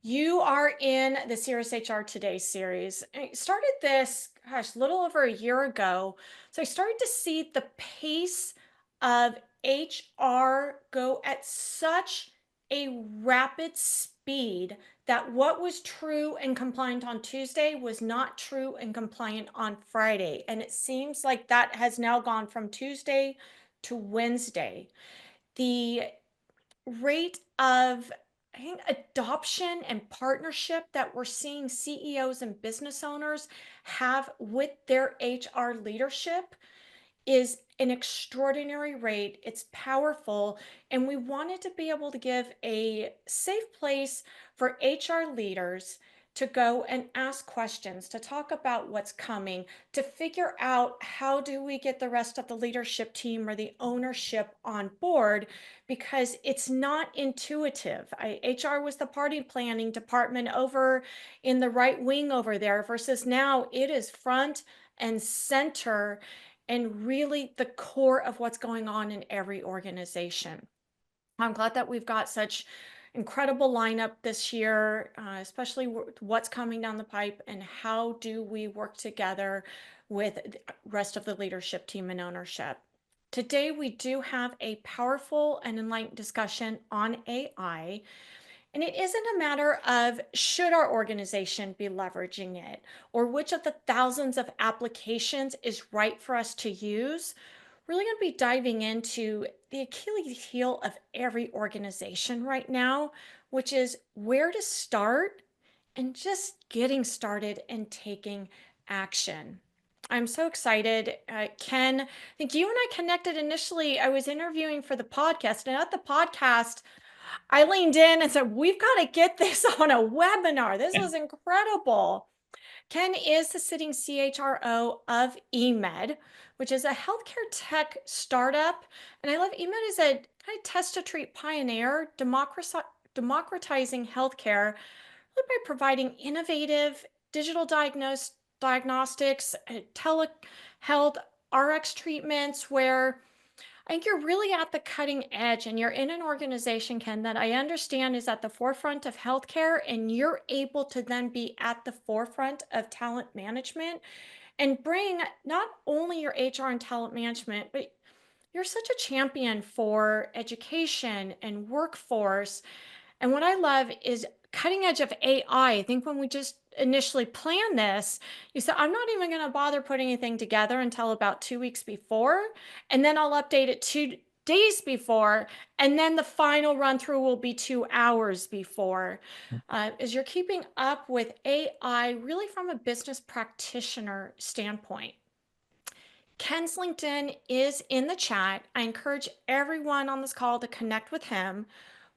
You are in the Cerius HR Today series. I started this, a little over a year ago. So I started to see the pace of HR go at such a rapid speed that what was true and compliant on Tuesday was not true and compliant on Friday. And it seems like that has now gone from Tuesday to Wednesday. The rate of I think adoption and partnership that we're seeing CEOs and business owners have with their HR leadership is an extraordinary rate. It's powerful. And we wanted to be able to give a safe place for HR leaders to go and ask questions, to talk about what's coming, to figure out how do we get the rest of the leadership team or the ownership on board, because it's not intuitive. HR was the party planning department over in the right wing over there versus now it is front and center and really the core of what's going on in every organization. I'm glad that we've got such incredible lineup this year, especially what's coming down the pipe and how do we work together with the rest of the leadership team and ownership. Today, we do have a powerful and enlightened discussion on AI. And it isn't a matter of should our organization be leveraging it or which of the thousands of applications is right for us to use. We're really going to be diving into the Achilles heel of every organization right now, which is where to start and just getting started and taking action. I'm so excited. Ken, I think you and I connected initially. I was interviewing for the podcast, and at the podcast, I leaned in and said, we've got to get this on a webinar. This was incredible. Ken is the sitting CHRO of eMed, which is a healthcare tech startup. And I love eMed is a kind of test to treat pioneer, democratizing healthcare by providing innovative digital diagnostics, telehealth, RX treatments where I think you're really at the cutting edge and you're in an organization, Ken, that I understand is at the forefront of healthcare, and you're able to then be at the forefront of talent management and bring not only your HR and talent management, but you're such a champion for education and workforce. And what I love is cutting edge of AI. I think when we just initially planned this, you said, I'm not even going to bother putting anything together until about 2 weeks before. And then I'll update it 2 days before. And then the final run through will be 2 hours before. As you're keeping up with AI really from a business practitioner standpoint. Ken's LinkedIn is in the chat. I encourage everyone on this call to connect with him.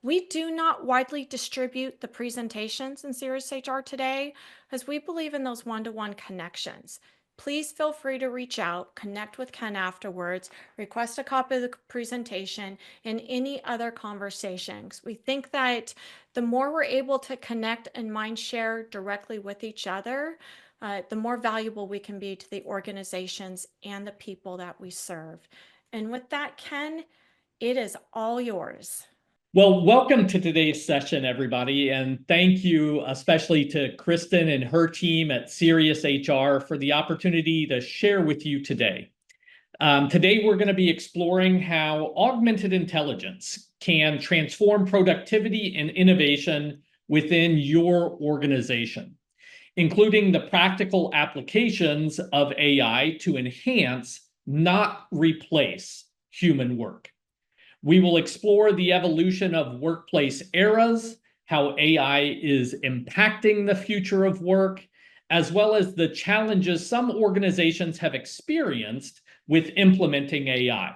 We do not widely distribute the presentations in Cerius HR Today as we believe in those one-to-one connections. Please feel free to reach out, connect with Ken afterwards, request a copy of the presentation and any other conversations. We think that the more we're able to connect and mind share directly with each other, the more valuable we can be to the organizations and the people that we serve. And with that, Ken, it is all yours. Well, welcome to today's session, everybody, and thank you especially to Kristen and her team at Cerius HR for the opportunity to share with you today. Today, we're going to be exploring how augmented intelligence can transform productivity and innovation within your organization, including the practical applications of AI to enhance, not replace, human work. We will explore the evolution of workplace eras, how AI is impacting the future of work, as well as the challenges some organizations have experienced with implementing AI.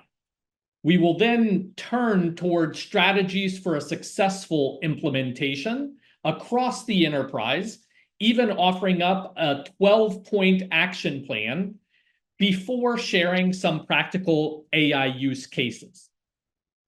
We will then turn toward strategies for a successful implementation across the enterprise, even offering up a 12-point action plan before sharing some practical AI use cases.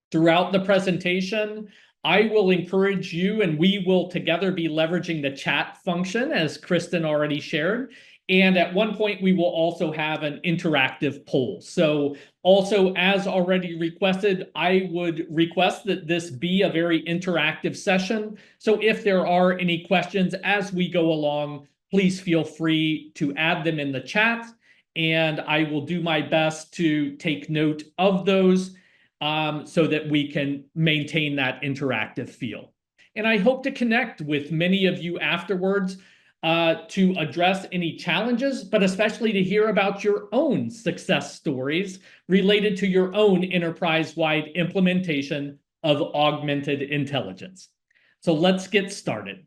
Throughout the presentation, I will encourage you, and we will together be leveraging the chat function, as Kristen already shared, And at one point, we will also have an interactive poll. So also, as already requested, I would request that this be a very interactive session. So if there are any questions as we go along, please feel free to add them in the chat. And I will do my best to take note of those so that we can maintain that interactive feel. And I hope to connect with many of you afterwards to address any challenges, but especially to hear about your own success stories related to your own enterprise-wide implementation of augmented intelligence. So let's get started.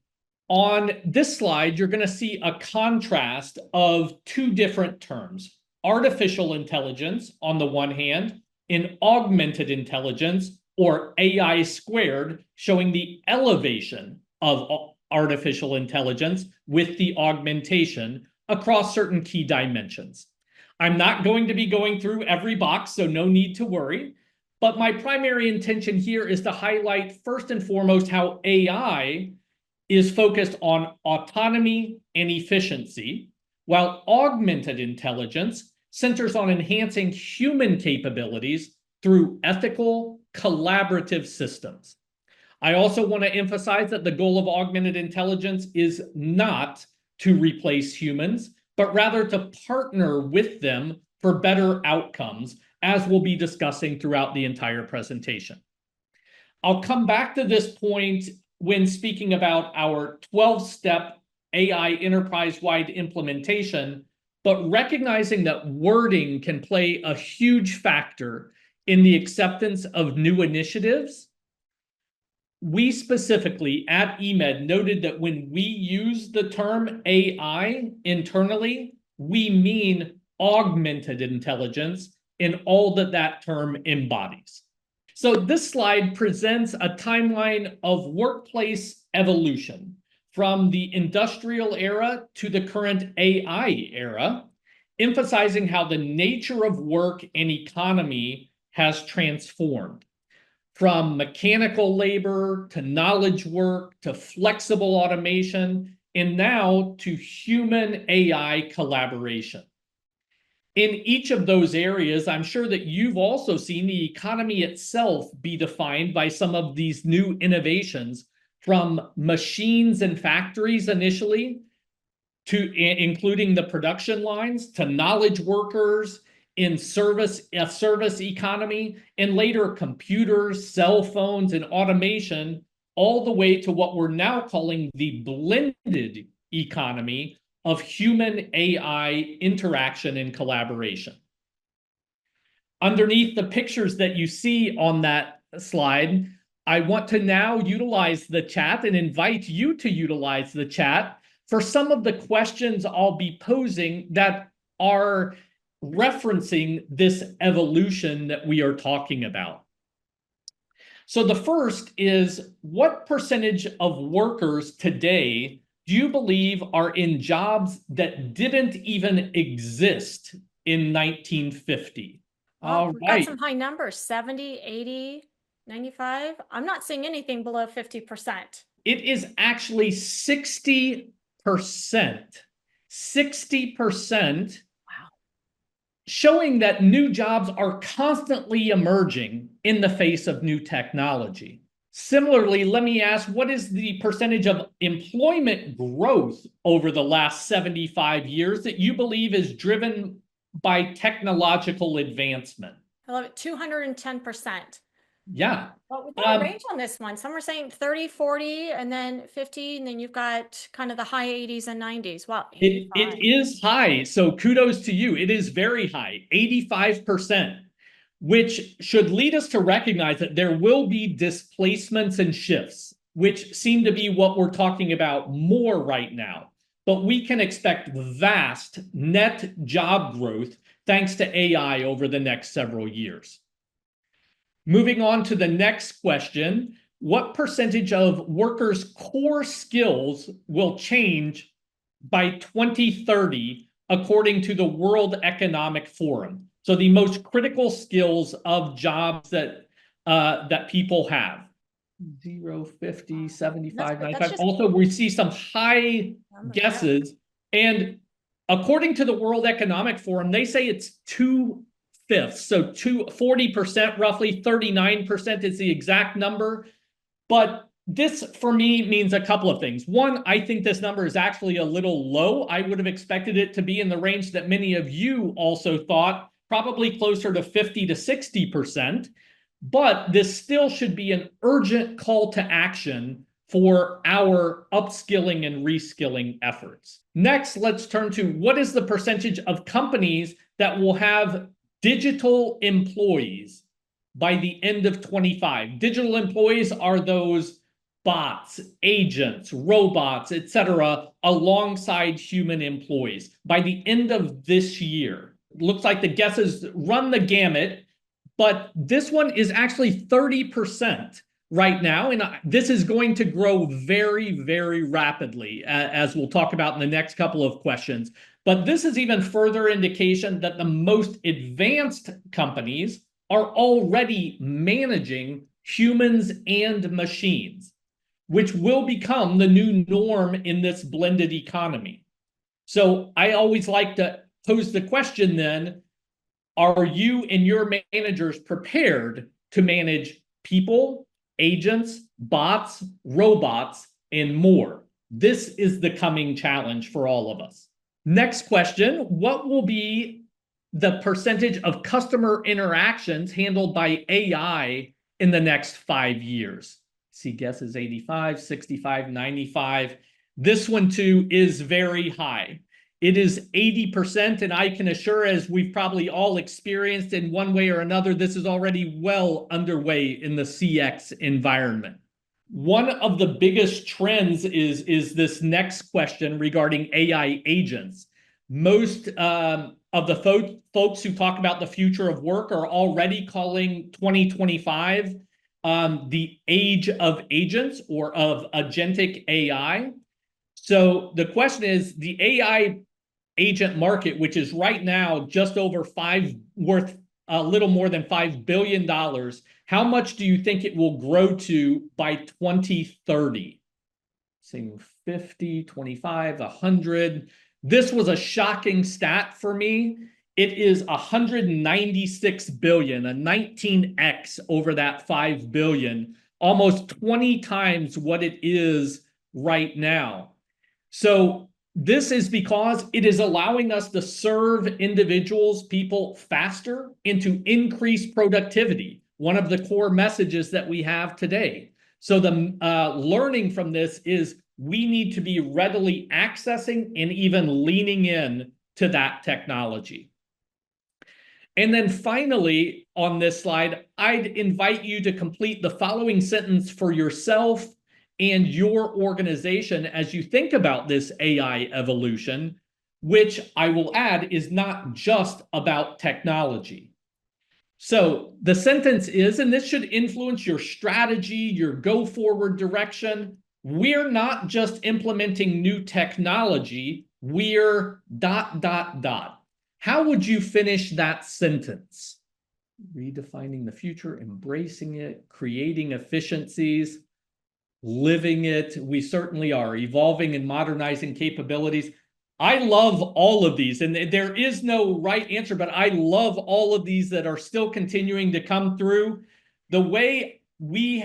On this slide, you're going to see a contrast of two different terms: artificial intelligence on the one hand, and augmented intelligence, or AI squared, showing the elevation of artificial intelligence with the augmentation across certain key dimensions. I'm not going to be going through every box, so no need to worry. But my primary intention here is to highlight first and foremost how AI is focused on autonomy and efficiency, while augmented intelligence centers on enhancing human capabilities through ethical, collaborative systems. I also want to emphasize that the goal of augmented intelligence is not to replace humans, but rather to partner with them for better outcomes, as we'll be discussing throughout the entire presentation. I'll come back to this point when speaking about our 12-step AI enterprise-wide implementation, but recognizing that wording can play a huge factor in the acceptance of new initiatives. We specifically at eMed noted that when we use the term AI internally, we mean augmented intelligence in all that that term embodies. So this slide presents a timeline of workplace evolution from the industrial era to the current AI era, emphasizing how the nature of work and economy has transformed. From mechanical labor to knowledge work to flexible automation, and now to human AI collaboration. In each of those areas, I'm sure that you've also seen the economy itself be defined by some of these new innovations, from machines and factories initially, to including the production lines, to knowledge workers in service economy, and later computers, cell phones, and automation, all the way to what we're now calling the blended economy of human AI interaction and collaboration. Underneath the pictures that you see on that slide, I want to now utilize the chat and invite you to utilize the chat for some of the questions I'll be posing that are referencing this evolution that we are talking about. So the first is, what percentage of workers today do you believe are in jobs that didn't even exist in 1950? Well, All we've got right. some high numbers, 70, 80, 95. I'm not seeing anything below 50%. It is actually 60%. 60%, Wow. showing that new jobs are constantly emerging in the face of new technology. Similarly, let me ask, what is the percentage of employment growth over the last 75 years that you believe is driven by technological advancement? I love it. 210%. Yeah. Well, we've got a range on this one. Some are saying 30, 40, and then 50, and then you've got kind of the high 80s and 90s. Wow, It 85. is high. So kudos to you. It is very high, 85%, which should lead us to recognize that there will be displacements and shifts, which seem to be what we're talking about more right now. But we can expect vast net job growth thanks to AI over the next several years. Moving on to the next question, what percentage of workers' core skills will change by 2030, according to the World Economic Forum? So the most critical skills of jobs that people have. 0, 50, 75, That's 95. just Also, we see some high numbers. Yeah. guesses. And According to the World Economic Forum, they say it's 2/5. So 40% roughly, 39% is the exact number. But this, for me, means a couple of things. One, I think this number is actually a little low. I would have expected it to be in the range that many of you also thought, probably closer to 50 to 60%. But this still should be an urgent call to action for our upskilling and reskilling efforts. Next, let's turn to what is the percentage of companies that will have digital employees by the end of 25. Digital employees are those bots, agents, robots, etc., alongside human employees by the end of this year. Looks like the guesses run the gamut, but this one is actually 30% right now. And this is going to grow very, very rapidly, as we'll talk about in the next couple of questions. But this is even further indication that the most advanced companies are already managing humans and machines, which will become the new norm in this blended economy. So I always like to pose the question then, are you and your managers prepared to manage people, agents, bots, robots, and more? This is the coming challenge for all of us. Next question, what will be the percentage of customer interactions handled by AI in the next 5 years? See, guesses 85, 65, 95. This one too is very high. It is 80%, and I can assure, as we've probably all experienced in one way or another, this is already well underway in the CX environment. One of the biggest trends is this next question regarding AI agents. Most of the folks who talk about the future of work are already calling 2025 the age of agents or of agentic AI. So the question is, the AI agent market, which is right now just over worth a little more than $5 billion, how much do you think it will grow to by 2030? Saying 50, 25, 100. This was a shocking stat for me. It is 196 billion, a 19x over that 5 billion, almost 20 times what it is right now. So this is because it is allowing us to serve individuals, people faster, and to increase productivity, one of the core messages that we have today. So the learning from this is we need to be readily accessing and even leaning in to that technology. And then finally, on this slide, I'd invite you to complete the following sentence for yourself and your organization as you think about this AI evolution, which I will add is not just about technology. So the sentence is, and this should influence your strategy, your go-forward direction, we're not just implementing new technology, we're ... How would you finish that sentence? Redefining the future, embracing it, creating efficiencies, living it. We certainly are evolving and modernizing capabilities. I love all of these, and there is no right answer, but I love all of these that are still continuing to come through. The way we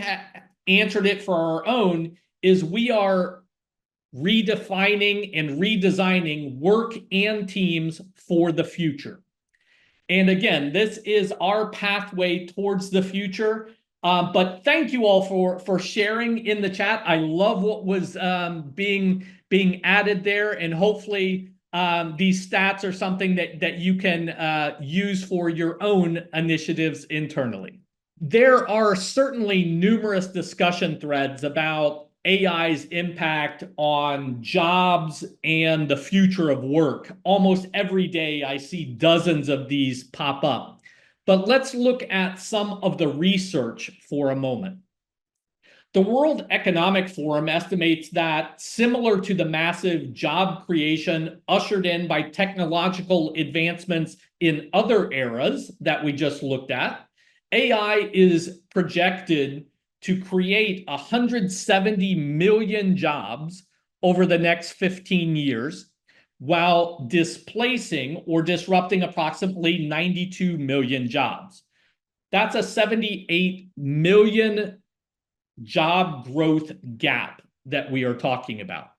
answered it for our own is we are redefining and redesigning work and teams for the future. And again, this is our pathway towards the future. But thank you all for sharing in the chat. I love what was being added there, and hopefully these stats are something that you can use for your own initiatives internally. There are certainly numerous discussion threads about AI's impact on jobs and the future of work. Almost every day I see dozens of these pop up. But let's look at some of the research for a moment. The World Economic Forum estimates that, similar to the massive job creation ushered in by technological advancements in other eras that we just looked at, AI is projected to create 170 million jobs over the next 15 years, while displacing or disrupting approximately 92 million jobs. That's a 78 million job growth gap that we are talking about.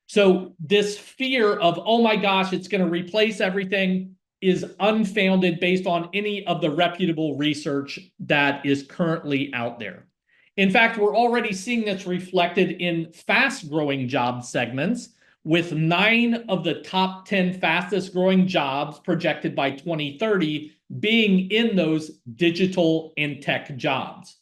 So this fear of, oh my gosh, it's going to replace everything is unfounded based on any of the reputable research that is currently out there. In fact, we're already seeing this reflected in fast-growing job segments, with 9 of the top 10 fastest-growing jobs projected by 2030 being in those digital and tech jobs.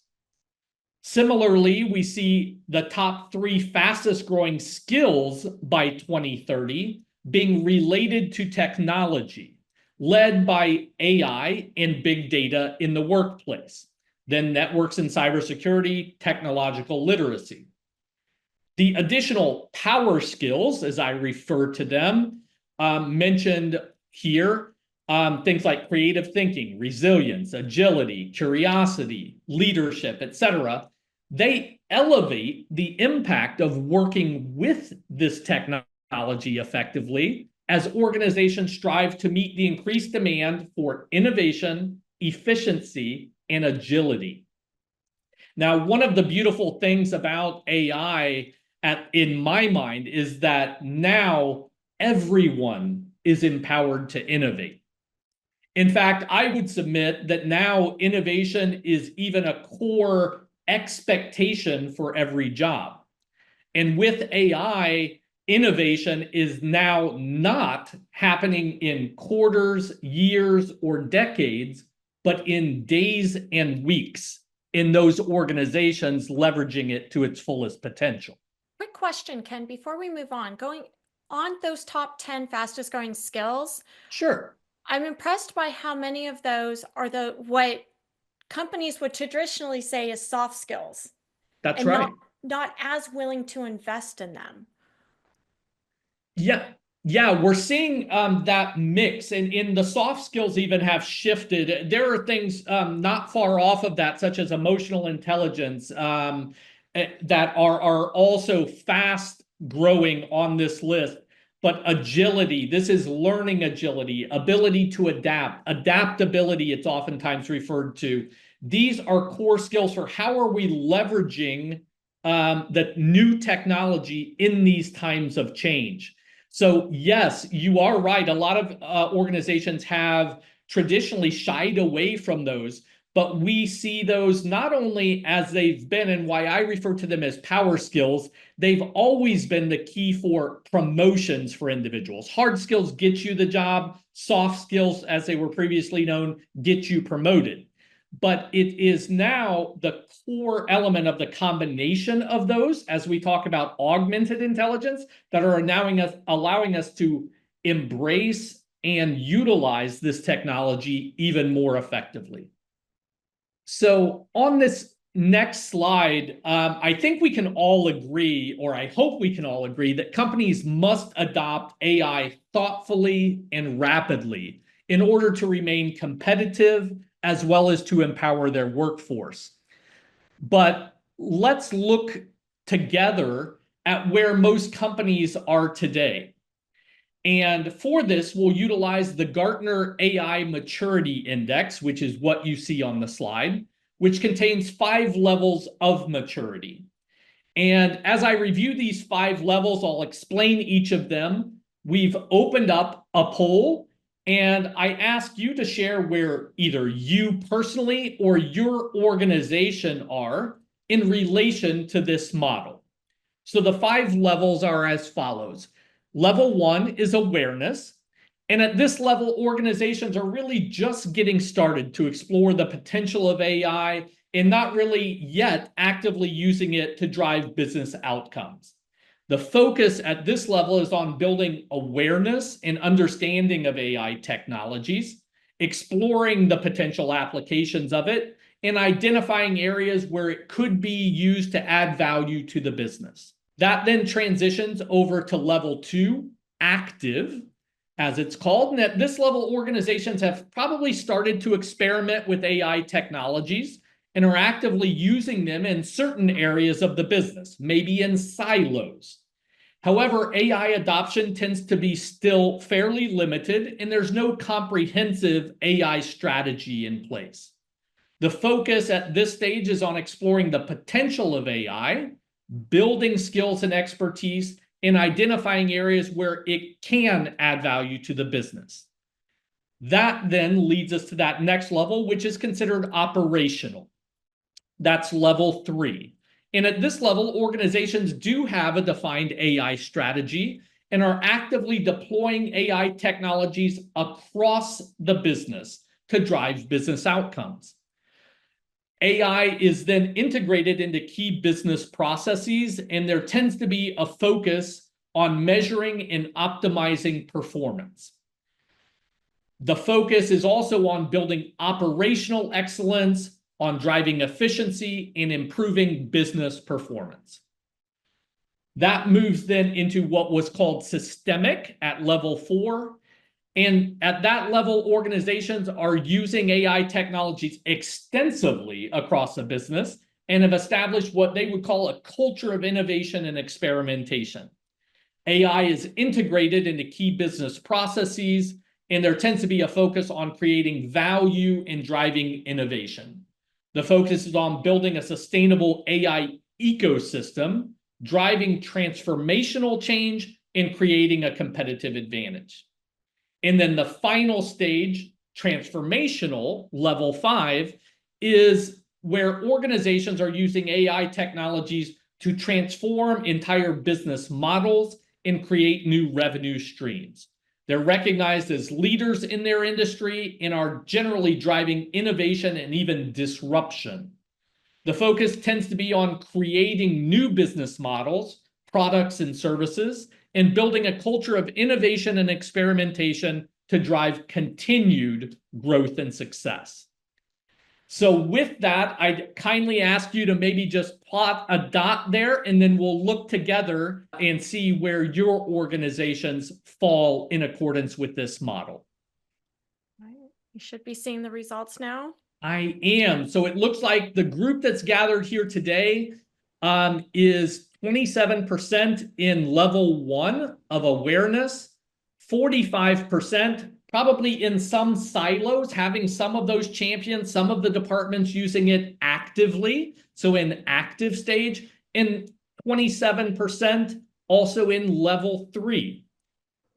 Similarly, we see the top 3 fastest growing skills by 2030 being related to technology, led by AI and big data in the workplace, then networks and cybersecurity, technological literacy. The additional power skills, as I refer to them, mentioned here, things like creative thinking, resilience, agility, curiosity, leadership, etc., they elevate the impact of working with this technology effectively as organizations strive to meet the increased demand for innovation, efficiency, and agility. Now, one of the beautiful things about AI in my mind is that now everyone is empowered to innovate. In fact, I would submit that now innovation is even a core expectation for every job. And with AI, innovation is now not happening in quarters, years, or decades, but in days and weeks in those organizations leveraging it to its fullest potential. Quick question, Ken, before we move on, going on those top 10 fastest growing skills, Sure, I'm impressed by how many of those are what companies would traditionally say is soft skills that's and right. not as willing to invest in them. Yeah, yeah, we're seeing that mix, and in the soft skills even have shifted. There are things not far off of that, such as emotional intelligence, that are also fast growing on this list. But agility, this is learning agility, ability to adapt, adaptability, it's oftentimes referred to. These are core skills for how are we leveraging the new technology in these times of change. So yes, you are right. A lot of organizations have traditionally shied away from those, but we see those not only as they've been, and why I refer to them as power skills, they've always been the key for promotions for individuals. Hard skills get you the job, soft skills, as they were previously known, get you promoted. But it is now the core element of the combination of those, as we talk about augmented intelligence, that are allowing us to embrace and utilize this technology even more effectively. So on this next slide, I think we can all agree, or I hope we can all agree, that companies must adopt AI thoughtfully and rapidly in order to remain competitive as well as to empower their workforce. But let's look together at where most companies are today. And for this, we'll utilize the Gartner AI Maturity Index, which is what you see on the slide, which contains 5 levels of maturity. And as I review these 5 levels, I'll explain each of them. We've opened up a poll, and I ask you to share where either you personally or your organization are in relation to this model. So the 5 levels are as follows. Level 1 is awareness. And at this level, organizations are really just getting started to explore the potential of AI and not really yet actively using it to drive business outcomes. The focus at this level is on building awareness and understanding of AI technologies, exploring the potential applications of it, and identifying areas where it could be used to add value to the business. That then transitions over to level 2, active, as it's called. And at this level, organizations have probably started to experiment with AI technologies and are actively using them in certain areas of the business, maybe in silos. However, AI adoption tends to be still fairly limited, and there's no comprehensive AI strategy in place. The focus at this stage is on exploring the potential of AI, building skills and expertise, and identifying areas where it can add value to the business. That then leads us to that next level, which is considered operational. That's level 3. And at this level, organizations do have a defined AI strategy and are actively deploying AI technologies across the business to drive business outcomes. AI is then integrated into key business processes, and there tends to be a focus on measuring and optimizing performance. The focus is also on building operational excellence, on driving efficiency, and improving business performance. That moves then into what was called systemic at level 4. And at that level, organizations are using AI technologies extensively across the business and have established what they would call a culture of innovation and experimentation. AI is integrated into key business processes, and there tends to be a focus on creating value and driving innovation. The focus is on building a sustainable AI ecosystem, driving transformational change, and creating a competitive advantage. And then the final stage, transformational, level 5, is where organizations are using AI technologies to transform entire business models and create new revenue streams. They're recognized as leaders in their industry and are generally driving innovation and even disruption. The focus tends to be on creating new business models, products, and services, and building a culture of innovation and experimentation to drive continued growth and success. So with that, I'd kindly ask you to maybe just plot a dot there, and then we'll look together and see where your organizations fall in accordance with this model. Right. You should be seeing the results now. I am. So it looks like the group that's gathered here today is 27% in level 1 of awareness, 45% probably in some silos, having some of those champions, some of the departments using it actively, so in active stage, and 27% also in level 3.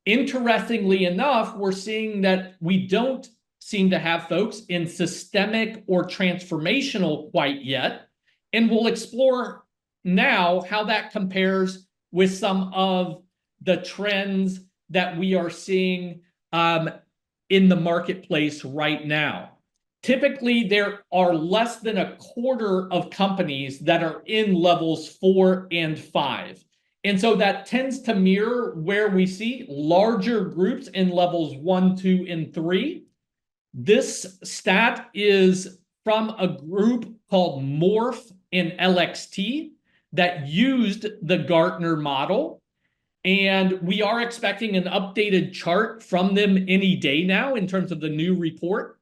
Interestingly enough, we're seeing that we don't seem to have folks in systemic or transformational quite yet, and we'll explore now how that compares with some of the trends that we are seeing in the marketplace right now. Typically, there are less than a quarter of companies that are in levels 4 and 5. And so that tends to mirror where we see larger groups in levels 1, 2, and 3. This stat is from a group called Morph and LXT that used the Gartner model. And we are expecting an updated chart from them any day now in terms of the new report.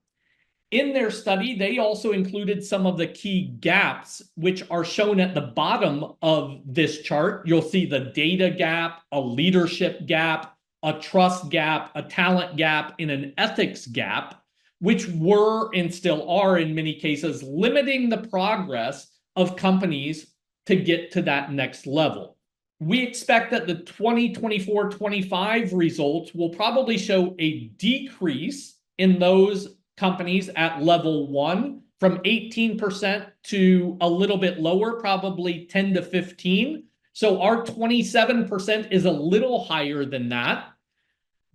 In their study, they also included some of the key gaps, which are shown at the bottom of this chart. You'll see the data gap, a leadership gap, a trust gap, a talent gap, and an ethics gap, which were and still are in many cases limiting the progress of companies to get to that next level. We expect that the 2024-25 results will probably show a decrease in those companies at level 1 from 18% to a little bit lower, probably 10 to 15. So our 27% is a little higher than that.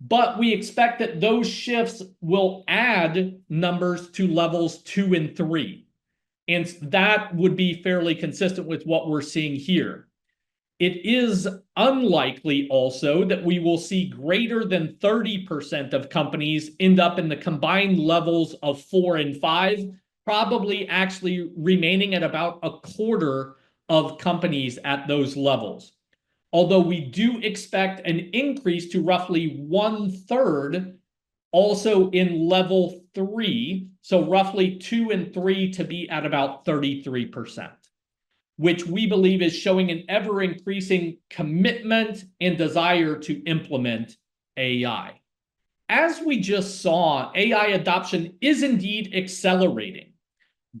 But we expect that those shifts will add numbers to levels 2 and 3. And that would be fairly consistent with what we're seeing here. It is unlikely also that we will see greater than 30% of companies end up in the combined levels of 4 and 5, probably actually remaining at about a quarter of companies at those levels. Although we do expect an increase to roughly 1/3 also in level 3, so roughly 2 and 3 to be at about 33%. which we believe is showing an ever-increasing commitment and desire to implement AI. As we just saw, AI adoption is indeed accelerating,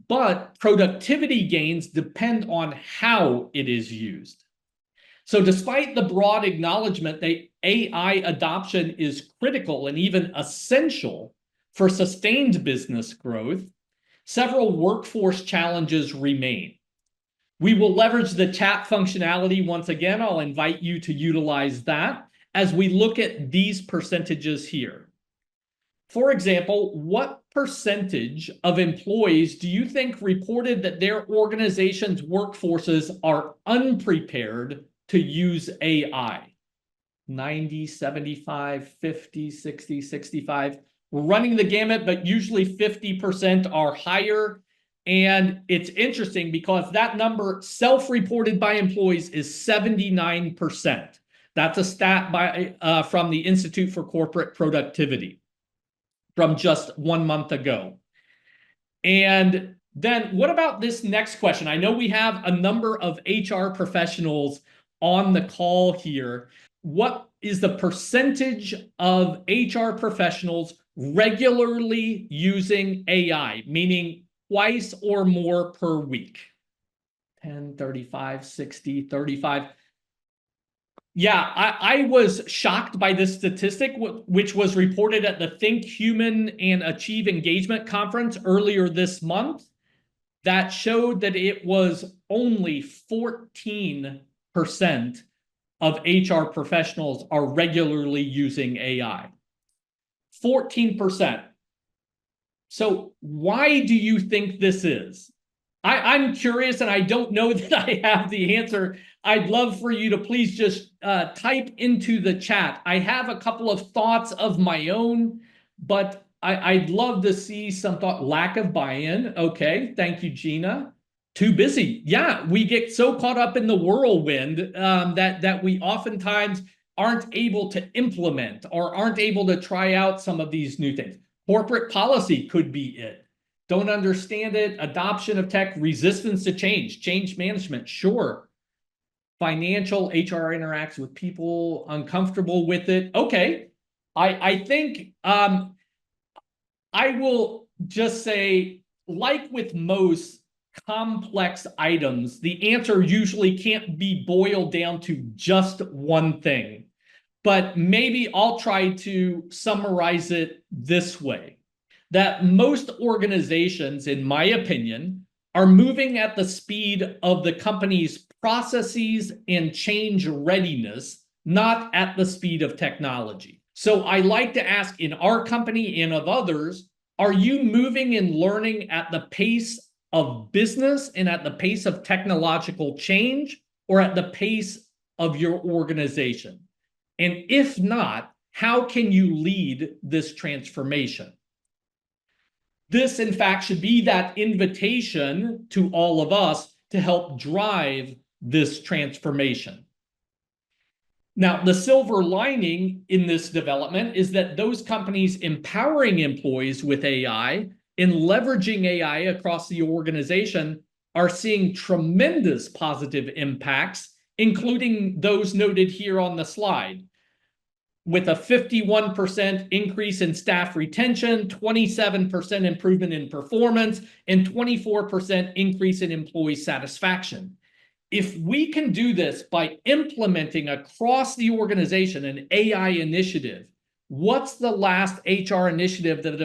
but productivity gains depend on how it is used. So despite the broad acknowledgement that AI adoption is critical and even essential for sustained business growth, several workforce challenges remain. We will leverage the chat functionality once again. I'll invite you to utilize that as we look at these percentages here. For example, what percentage of employees do you think reported that their organization's workforces are unprepared to use AI? 90, 75, 50, 60, 65. We're running the gamut, but usually 50% are higher. And it's interesting because that number self-reported by employees is 79%. That's a stat from the Institute for Corporate Productivity from just 1 month ago. And then what about this next question? I know we have a number of HR professionals on the call here. What is the percentage of HR professionals regularly using AI, meaning twice or more per week? 10, 35, 60, 35. Yeah, I was shocked by this statistic, which was reported at the Think Human and Achieve Engagement Conference earlier this month, that showed that it was only 14% of HR professionals are regularly using AI. 14%. So why do you think this is? I'm curious, and I don't know that I have the answer. I'd love for you to please just type into the chat. I have a couple of thoughts of my own, but I'd love to see some thought. Lack of buy-in. Okay, thank you, Gina. Too busy. Yeah, we get so caught up in the whirlwind that we oftentimes aren't able to implement or aren't able to try out some of these new things. Corporate policy could be it. Don't understand it. Adoption of tech, resistance to change, change management, sure. Financial, HR interacts with people, uncomfortable with it. Okay, I think I will just say, like with most complex items, the answer usually can't be boiled down to just one thing. But maybe I'll try to summarize it this way. That most organizations, in my opinion, are moving at the speed of the company's processes and change readiness, not at the speed of technology. So I like to ask, in our company and of others, are you moving and learning at the pace of business and at the pace of technological change, or at the pace of your organization? And if not, how can you lead this transformation? This, in fact, should be that invitation to all of us to help drive this transformation. Now, the silver lining in this development is that those companies empowering employees with AI and leveraging AI across the organization are seeing tremendous positive impacts, including those noted here on the slide, with a 51% increase in staff retention, 27% improvement in performance, and 24% increase in employee satisfaction. If we can do this by implementing across the organization an AI initiative, what's the last HR initiative that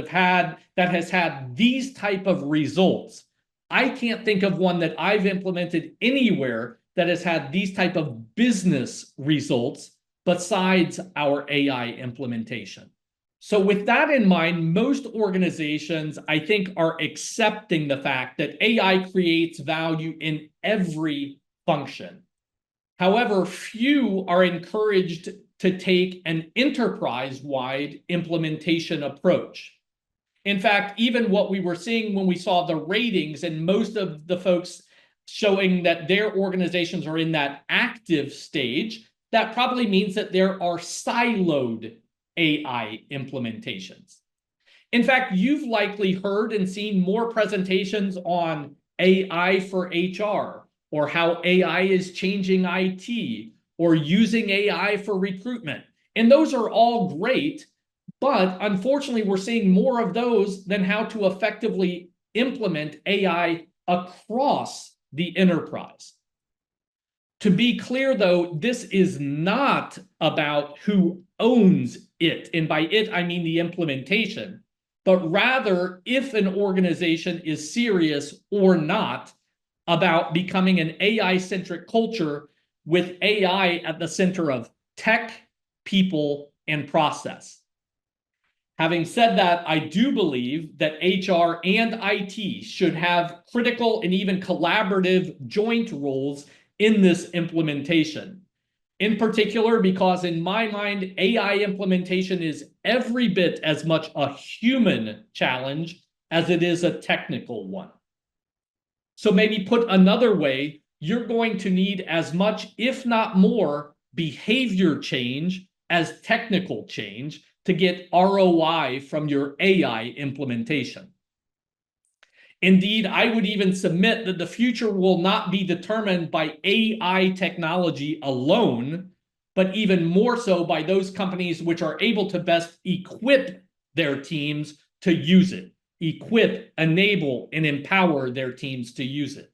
has had these type of results? I can't think of one that I've implemented anywhere that has had these type of business results besides our AI implementation. So with that in mind, most organizations, I think, are accepting the fact that AI creates value in every function. However, few are encouraged to take an enterprise-wide implementation approach. In fact, even what we were seeing when we saw the ratings, and most of the folks showing that their organizations are in that active stage, that probably means that there are siloed AI implementations. In fact, you've likely heard and seen more presentations on AI for HR or how AI is changing IT, or using AI for recruitment. And those are all great, but unfortunately, we're seeing more of those than how to effectively implement AI across the enterprise. To be clear, though, this is not about who owns it. And by it, I mean the implementation, but rather if an organization is serious or not about becoming an AI-centric culture with AI at the center of tech, people, and process. Having said that, I do believe that HR and IT should have critical and even collaborative joint roles in this implementation. In particular, because in my mind, AI implementation is every bit as much a human challenge as it is a technical one. So maybe put another way, you're going to need as much, if not more, behavior change as technical change to get ROI from your AI implementation. Indeed, I would even submit that the future will not be determined by AI technology alone, but even more so by those companies which are able to best equip their teams to use it, equip, enable, and empower their teams to use it.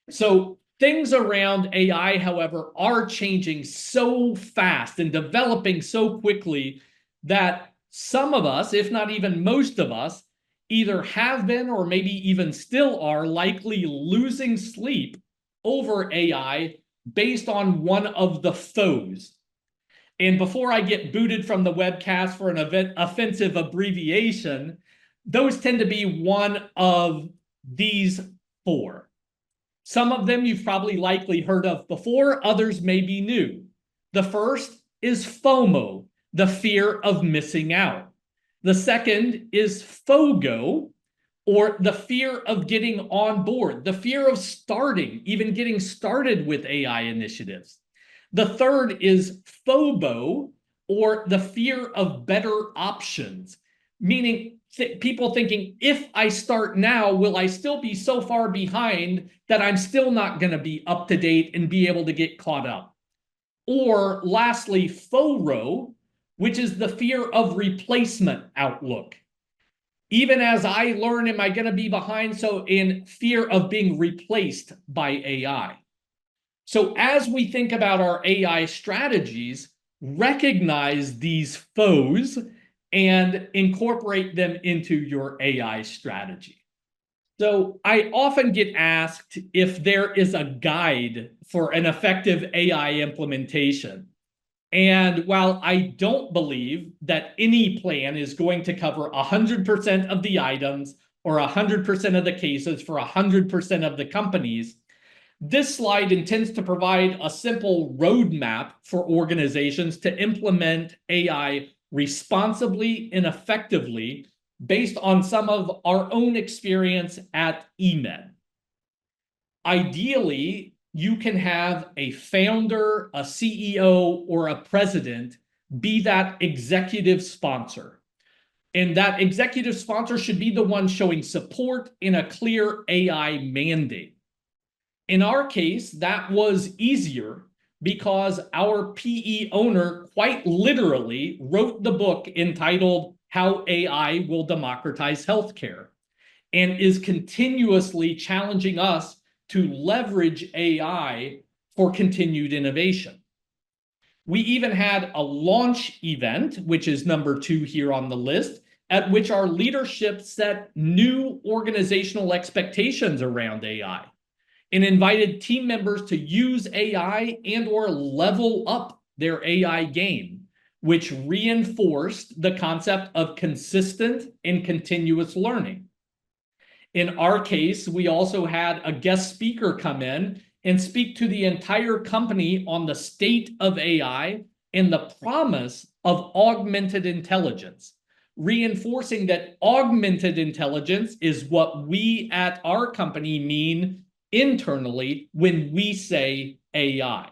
So things around AI, however, are changing so fast and developing so quickly that some of us, if not even most of us, either have been or maybe even still are likely losing sleep over AI based on one of the foes. And before I get booted from the webcast for an offensive abbreviation, those tend to be one of these four. Some of them you've probably likely heard of before, others may be new. The first is FOMO, the fear of missing out. The second is FOGO, or the fear of getting on board, the fear of starting, even getting started with AI initiatives. The third is FOBO, or the fear of better options, meaning people thinking, if I start now, will I still be so far behind that I'm still not going to be up to date and be able to get caught up? Or lastly, FORO, which is the fear of replacement outlook. Even as I learn, am I going to be behind? So in fear of being replaced by AI. So as we think about our AI strategies, recognize these foes and incorporate them into your AI strategy. So I often get asked if there is a guide for an effective AI implementation. And while I don't believe that any plan is going to cover 100% of the items or 100% of the cases for 100% of the companies, this slide intends to provide a simple roadmap for organizations to implement AI responsibly and effectively based on some of our own experience at eMed. Ideally, you can have a founder, a CEO, or a president be that executive sponsor. And that executive sponsor should be the one showing support in a clear AI mandate. In our case, that was easier because our PE owner quite literally wrote the book entitled How AI Will Democratize Healthcare and is continuously challenging us to leverage AI for continued innovation. We even had a launch event, which is number 2 here on the list, at which our leadership set new organizational expectations around AI and invited team members to use AI and or level up their AI game, which reinforced the concept of consistent and continuous learning. In our case, we also had a guest speaker come in and speak to the entire company on the state of AI and the promise of augmented intelligence, reinforcing that augmented intelligence is what we at our company mean internally when we say AI.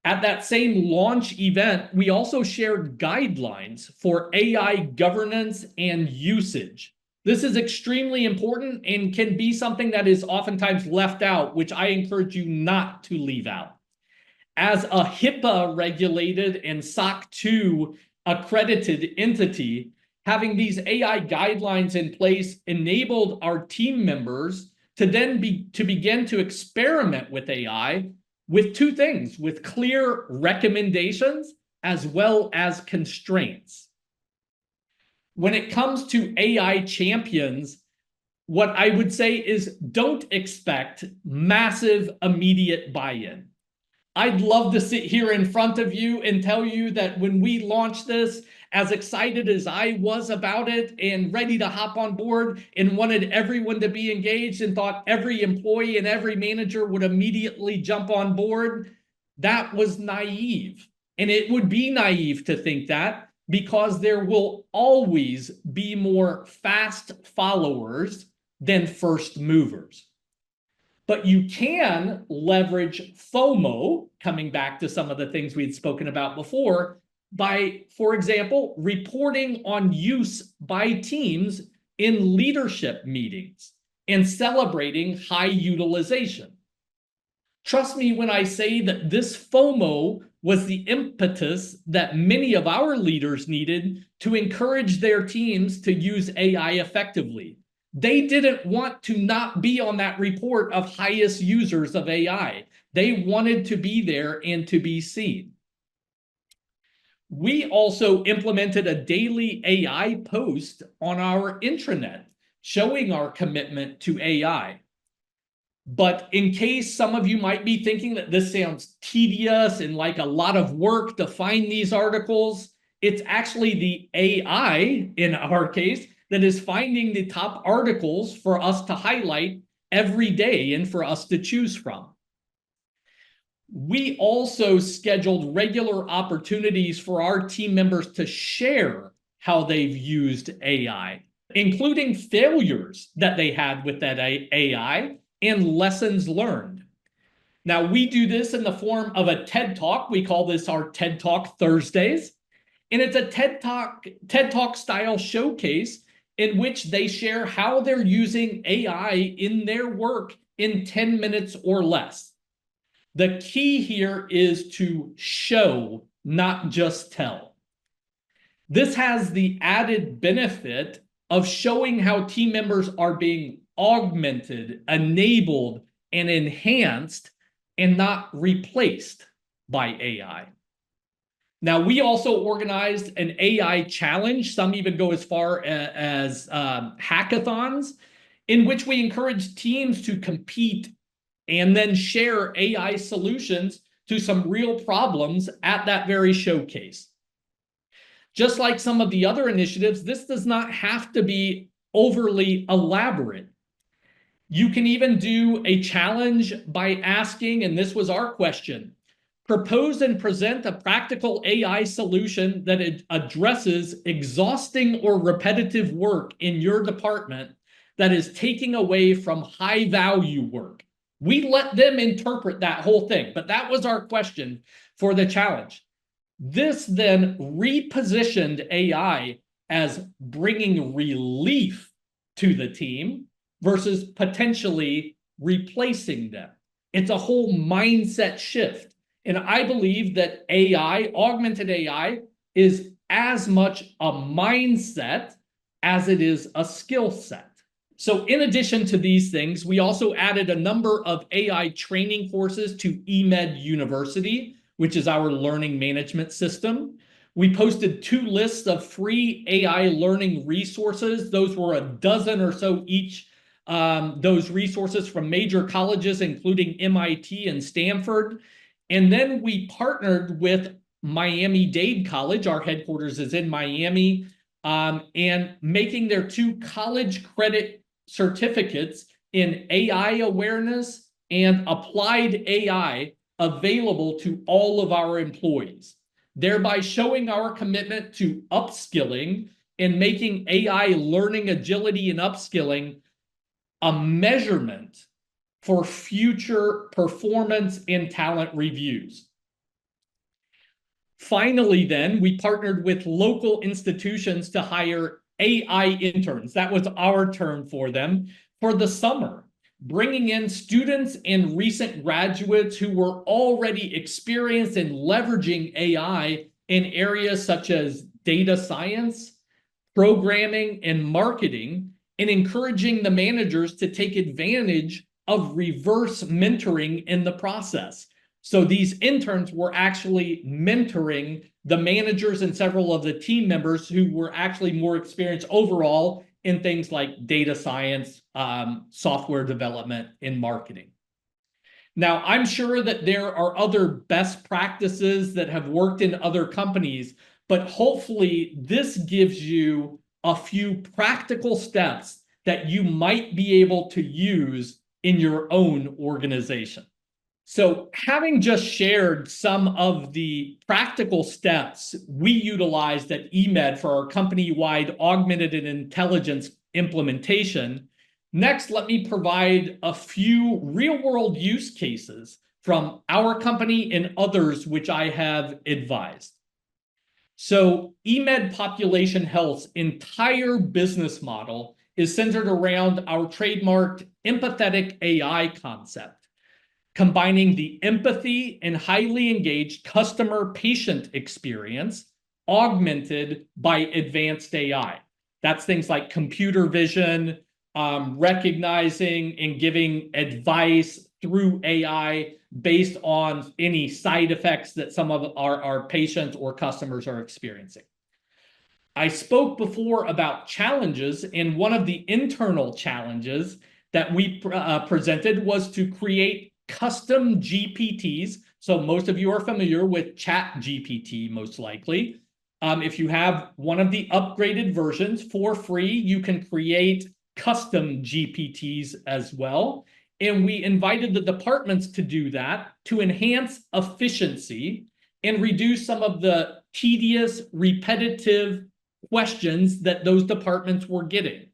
At that same launch event, we also shared guidelines for AI governance and usage. This is extremely important and can be something that is oftentimes left out, which I encourage you not to leave out. As a HIPAA regulated and SOC 2 accredited entity, having these AI guidelines in place enabled our team members to then begin to experiment with AI with two things, with clear recommendations as well as constraints. When it comes to AI champions, what I would say is don't expect massive immediate buy-in. I'd love to sit here in front of you and tell you that when we launched this, as excited as I was about it and ready to hop on board and wanted everyone to be engaged and thought every employee and every manager would immediately jump on board, that was naive. And it would be naive to think that, because there will always be more fast followers than first movers. But you can leverage FOMO, coming back to some of the things we'd spoken about before, by, for example, reporting on use by teams in leadership meetings and celebrating high utilization. Trust me when I say that this FOMO was the impetus that many of our leaders needed to encourage their teams to use AI effectively. They didn't want to not be on that report of highest users of AI. They wanted to be there and to be seen. We also implemented a daily AI post on our intranet showing our commitment to AI. But in case some of you might be thinking that this sounds tedious and like a lot of work to find these articles, it's actually the AI, in our case, that is finding the top articles for us to highlight every day and for us to choose from. We also scheduled regular opportunities for our team members to share how they've used AI, including failures that they had with that AI and lessons learned. Now, we do this in the form of a TED Talk. We call this our TED Talk Thursdays. And it's a TED Talk style showcase in which they share how they're using AI in their work in 10 minutes or less. The key here is to show, not just tell. This has the added benefit of showing how team members are being augmented, enabled, and enhanced, and not replaced by AI. Now, we also organized an AI challenge. Some even go as far as hackathons, in which we encourage teams to compete and then share AI solutions to some real problems at that very showcase. Just like some of the other initiatives, this does not have to be overly elaborate. You can even do a challenge by asking, and this was our question, propose and present a practical AI solution that addresses exhausting or repetitive work in your department that is taking away from high value work. We let them interpret that whole thing, but that was our question for the challenge. This then repositioned AI as bringing relief to the team versus potentially replacing them. It's a whole mindset shift. And I believe that AI, augmented AI, is as much a mindset as it is a skill set. So in addition to these things, we also added a number of AI training courses to eMed University, which is our learning management system. We posted 2 lists of free AI learning resources. Those were a dozen or so each. Those resources from major colleges, including MIT and Stanford. And then we partnered with Miami-Dade College. Our headquarters is in Miami, and making their 2 college credit certificates in AI awareness and applied AI available to all of our employees, thereby showing our commitment to upskilling and making AI learning agility and upskilling a measurement for future performance and talent reviews. Finally, then, we partnered with local institutions to hire AI interns. That was our term for them for the summer, bringing in students and recent graduates who were already experienced in leveraging AI in areas such as data science, programming, and marketing, and encouraging the managers to take advantage of reverse mentoring in the process. So these interns were actually mentoring the managers and several of the team members who were actually more experienced overall in things like data science, software development, and marketing. Now, I'm sure that there are other best practices that have worked in other companies, but hopefully this gives you a few practical steps that you might be able to use in your own organization. So, having just shared some of the practical steps we utilized at eMed for our company-wide augmented intelligence implementation, next, let me provide a few real-world use cases from our company and others which I have advised. So, eMed Population Health's entire business model is centered around our trademarked empathetic AI concept, combining the empathy and highly engaged customer patient experience augmented by advanced AI. That's things like computer vision, recognizing and giving advice through AI based on any side effects that some of our patients or customers are experiencing. I spoke before about challenges, and one of the internal challenges that we presented was to create custom GPTs. So most of you are familiar with Chat GPT, most likely. If you have one of the upgraded versions for free, you can create custom GPTs as well. And we invited the departments to do that to enhance efficiency and reduce some of the tedious, repetitive questions that those departments were getting.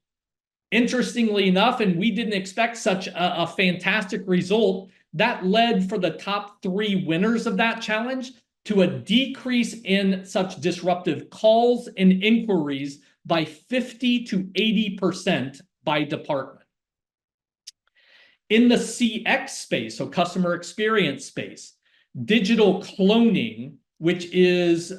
Interestingly enough, and we didn't expect such a fantastic result, that led for the top 3 winners of that challenge to a decrease in such disruptive calls and inquiries by 50 to 80% by department. In the CX space, so customer experience space, digital cloning, which is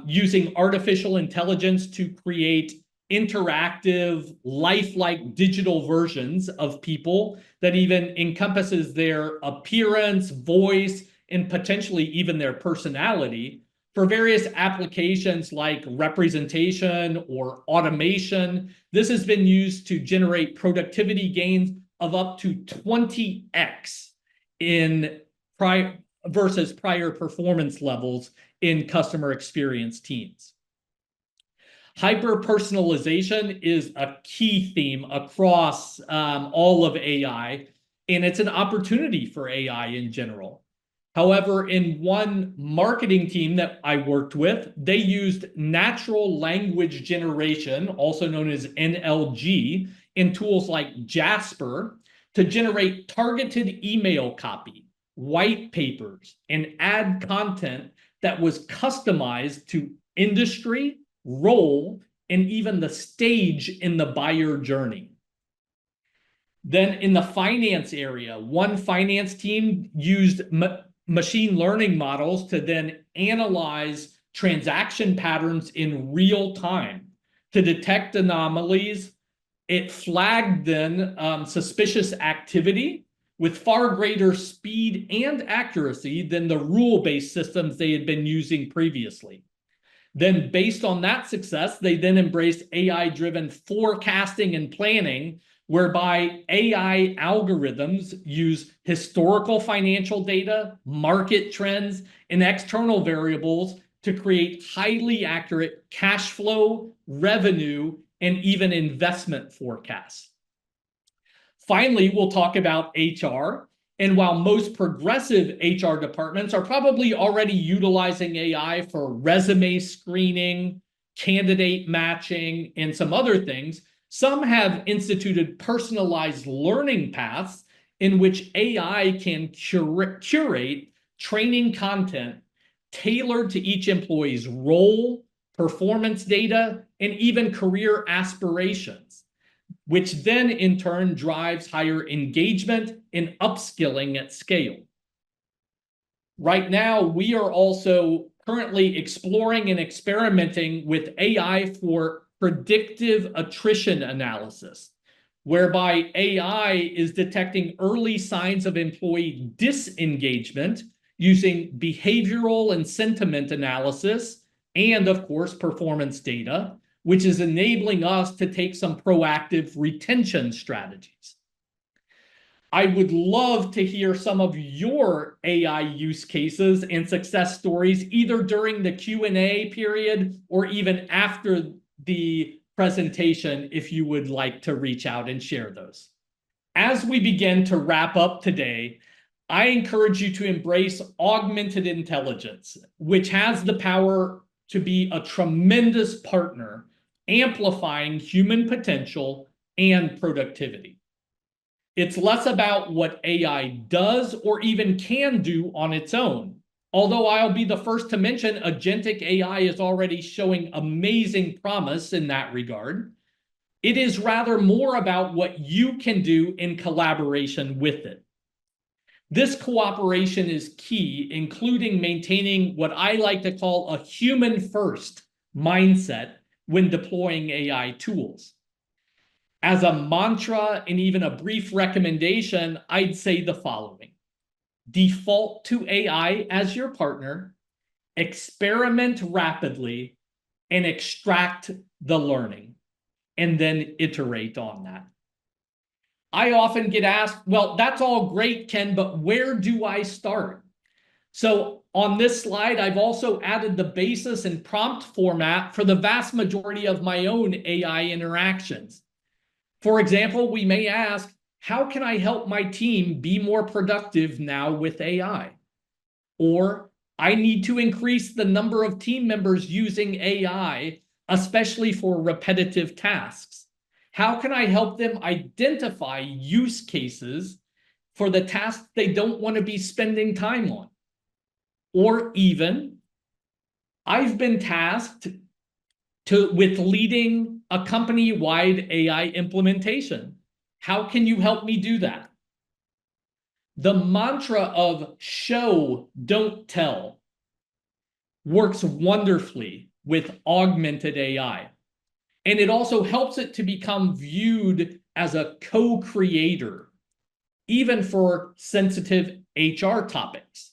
using artificial intelligence to create interactive, lifelike digital versions of people that even encompasses their appearance, voice, and potentially even their personality for various applications like representation or automation. This has been used to generate productivity gains of up to 20x in versus prior performance levels in customer experience teams. Hyper-personalization is a key theme across all of AI, and it's an opportunity for AI in general. However, in one marketing team that I worked with, they used natural language generation, also known as NLG, in tools like Jasper to generate targeted email copy, white papers, and ad content that was customized to industry, role, and even the stage in the buyer journey. Then in the finance area, one finance team used machine learning models to then analyze transaction patterns in real time to detect anomalies. It flagged then suspicious activity with far greater speed and accuracy than the rule-based systems they had been using previously. Then based on that success, they then embraced AI-driven forecasting and planning, whereby AI algorithms use historical financial data, market trends, and external variables to create highly accurate cash flow, revenue, and even investment forecasts. Finally, we'll talk about HR. And while most progressive HR departments are probably already utilizing AI for resume screening, candidate matching, and some other things, some have instituted personalized learning paths in which AI can curate training content tailored to each employee's role, performance data, and even career aspirations, which then in turn drives higher engagement and upskilling at scale. Right now, we are also currently exploring and experimenting with AI for predictive attrition analysis, whereby AI is detecting early signs of employee disengagement using behavioral and sentiment analysis, and of course, performance data, which is enabling us to take some proactive retention strategies. I would love to hear some of your AI use cases and success stories, either during the Q&A period or even after the presentation, if you would like to reach out and share those. As we begin to wrap up today, I encourage you to embrace augmented intelligence, which has the power to be a tremendous partner, amplifying human potential and productivity. It's less about what AI does or even can do on its own. Although I'll be the first to mention agentic AI is already showing amazing promise in that regard. It is rather more about what you can do in collaboration with it. This cooperation is key, including maintaining what I like to call a human-first mindset when deploying AI tools. As a mantra and even a brief recommendation, I'd say the following. Default to AI as your partner, experiment rapidly, and extract the learning, and then iterate on that. I often get asked, well, that's all great, Ken, but where do I start? So on this slide, I've also added the basis and prompt format for the vast majority of my own AI interactions. For example, we may ask, how can I help my team be more productive now with AI? Or, I need to increase the number of team members using AI, especially for repetitive tasks. How can I help them identify use cases for the tasks they don't want to be spending time on? Or even, I've been tasked with leading a company-wide AI implementation. How can you help me do that? The mantra of show, don't tell works wonderfully with augmented AI. And it also helps it to become viewed as a co-creator, even for sensitive HR topics.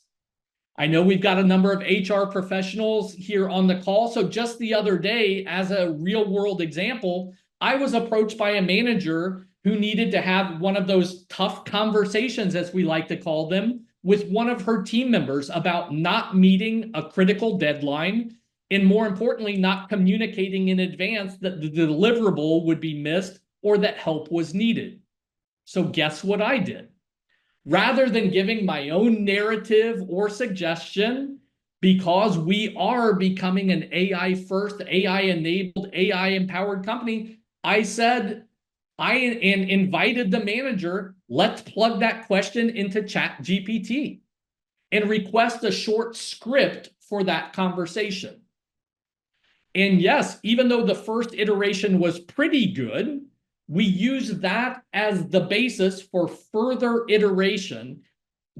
I know we've got a number of HR professionals here on the call. So just the other day, as a real world example, I was approached by a manager who needed to have one of those tough conversations, as we like to call them, with one of her team members about not meeting a critical deadline, and more importantly, not communicating in advance that the deliverable would be missed or that help was needed. So guess what I did? Rather than giving my own narrative or suggestion, because we are becoming an AI first, AI enabled, AI empowered company, I said, and invited the manager, let's plug that question into ChatGPT and request a short script for that conversation. And yes, even though the first iteration was pretty good, we use that as the basis for further iteration,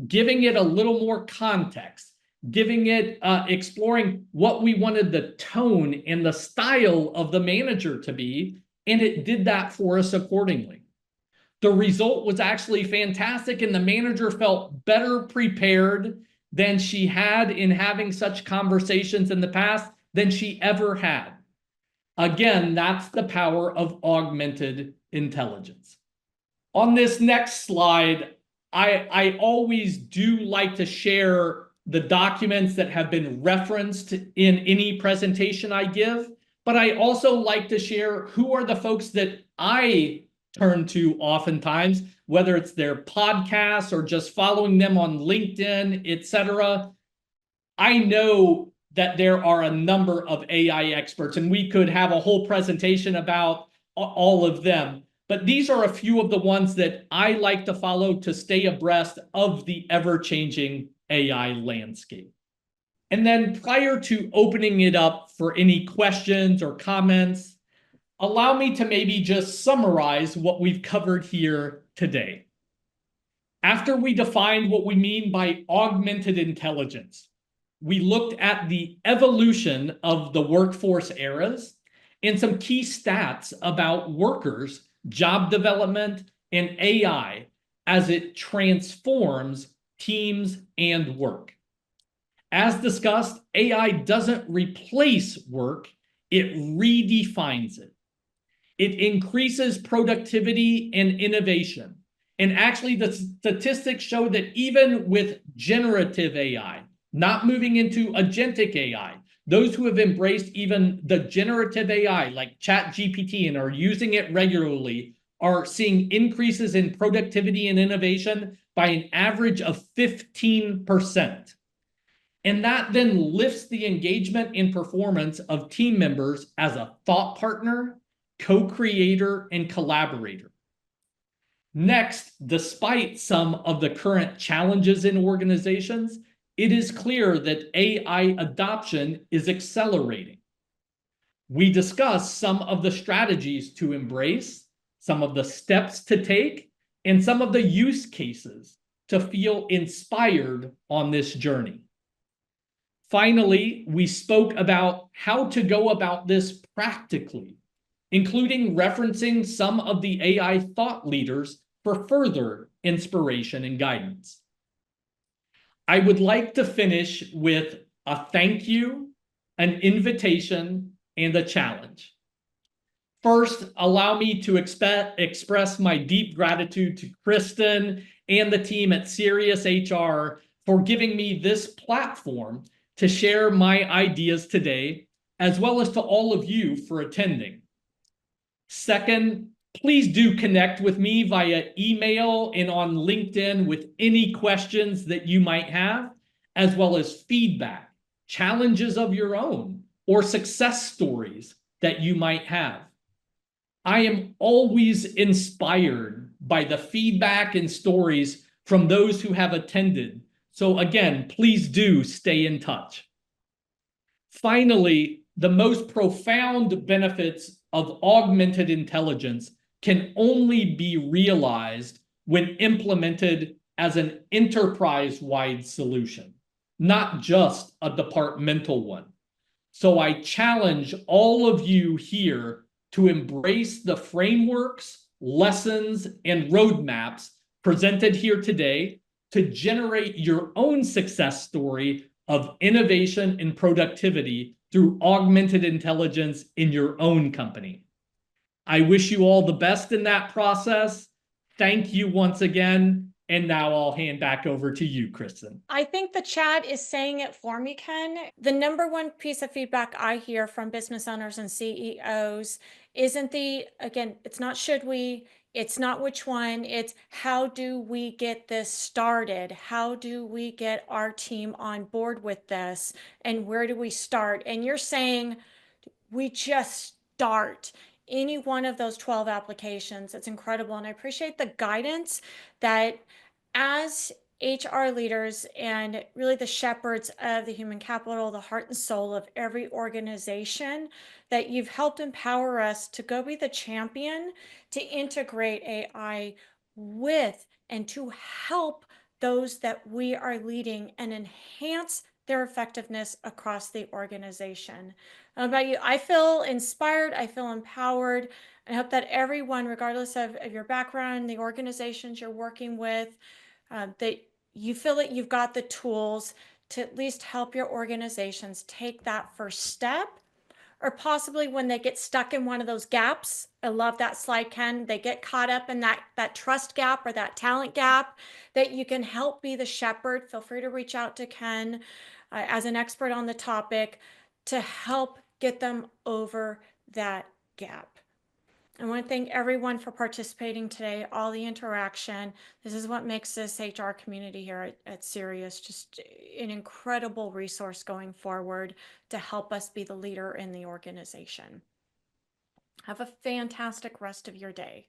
giving it a little more context, giving it, exploring what we wanted the tone and the style of the manager to be, and it did that for us accordingly. The result was actually fantastic, and the manager felt better prepared than she had in having such conversations in the past than she ever had. Again, that's the power of augmented intelligence. On this next slide, I always do like to share the documents that have been referenced in any presentation I give, but I also like to share who are the folks that I turn to oftentimes, whether it's their podcasts or just following them on LinkedIn, etc. I know that there are a number of AI experts, and we could have a whole presentation about all of them. But these are a few of the ones that I like to follow to stay abreast of the ever-changing AI landscape. And then prior to opening it up for any questions or comments, allow me to maybe just summarize what we've covered here today. After we defined what we mean by augmented intelligence, we looked at the evolution of the workforce eras and some key stats about workers, job development, and AI as it transforms teams and work. As discussed, AI doesn't replace work, it redefines it. It increases productivity and innovation. And actually, the statistics show that even with generative AI, not moving into agentic AI, those who have embraced even the generative AI like ChatGPT and are using it regularly are seeing increases in productivity and innovation by an average of 15%. And that then lifts the engagement and performance of team members as a thought partner, co-creator, and collaborator. Next, despite some of the current challenges in organizations, it is clear that AI adoption is accelerating. We discuss some of the strategies to embrace, some of the steps to take, and some of the use cases to feel inspired on this journey. Finally, we spoke about how to go about this practically, including referencing some of the AI thought leaders for further inspiration and guidance. I would like to finish with a thank you, an invitation, and a challenge. First, allow me to express my deep gratitude to Kristen and the team at Cerius HR for giving me this platform to share my ideas today, as well as to all of you for attending. Second, please do connect with me via email and on LinkedIn with any questions that you might have, as well as feedback, challenges of your own, or success stories that you might have. I am always inspired by the feedback and stories from those who have attended. So again, please do stay in touch. Finally, the most profound benefits of augmented intelligence can only be realized when implemented as an enterprise-wide solution, not just a departmental one. So I challenge all of you here to embrace the frameworks, lessons, and roadmaps presented here today to generate your own success story of innovation and productivity through augmented intelligence in your own company. I wish you all the best in that process. Thank you once again. And now I'll hand back over to you, Kristen. I think the chat is saying it for me, Ken. The number one piece of feedback I hear from business owners and CEOs isn't again, it's not should we, it's not which one, it's how do we get this started? How do we get our team on board with this? And where do we start? And you're saying we just start any one of those 12 applications. It's incredible. And I appreciate the guidance that as HR leaders and really the shepherds of the human capital, the heart and soul of every organization, that you've helped empower us to go be the champion to integrate AI with and to help those that we are leading and enhance their effectiveness across the organization. About you, I feel inspired, I feel empowered. I hope that everyone, regardless of your background, the organizations you're working with, that you feel that you've got the tools to at least help your organizations take that first step, or possibly when they get stuck in one of those gaps. I love that slide, Ken. They get caught up in that trust gap or that talent gap, that you can help be the shepherd. Feel free to reach out to Ken as an expert on the topic to help get them over that gap. I want to thank everyone for participating today, all the interaction. This is what makes this HR community here at Cerius just an incredible resource going forward to help us be the leader in the organization. Have a fantastic rest of your day.